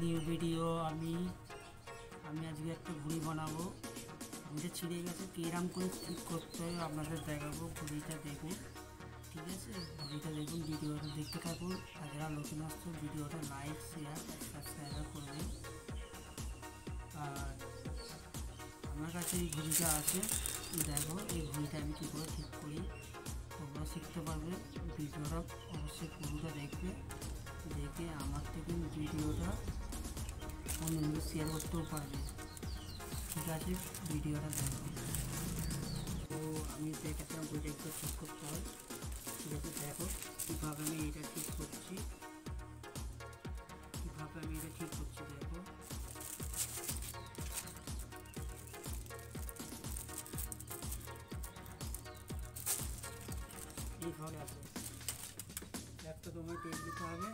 New video. আমি আজকে একটা ঘুড়ি বানাবো। ঘুড়িটা ছিঁড়ে গেছে, কিরম করে ঠিক করতে হয় আপনাদের দেখাবো। ঘুড়িটা দেখুন, ঠিক আছে? ঘুড়িটা দেখুন, ভিডিওটা দেখতে থাকুন। আর যারা নতুন আসছে ভিডিওটা লাইক শেয়ার সাবস্ক্রাইব করবেন। আর আমার কাছে এই ঘুড়িটা আছে, দেখো এই ঘুড়িটা আমি কী করে ঠিক করি, তোমরা শিখতে পারবে। ভিডিওটা অবশ্যই পুরোটা দেখবে, দেখে আমার থেকে ভিডিওটা অন্যকে শেয়ার করতেও পারবে, ঠিক আছে? ভিডিওটা দেখো। তো আমি দেখেছিলাম ঘুড়িটা ঠিক করতে হয়, ঠিক আছে? দেখো কীভাবে আমি এটা ঠিক করছি, দেখো। এইভাবে আছে, একটা তোমায় তেল দিতে হবে।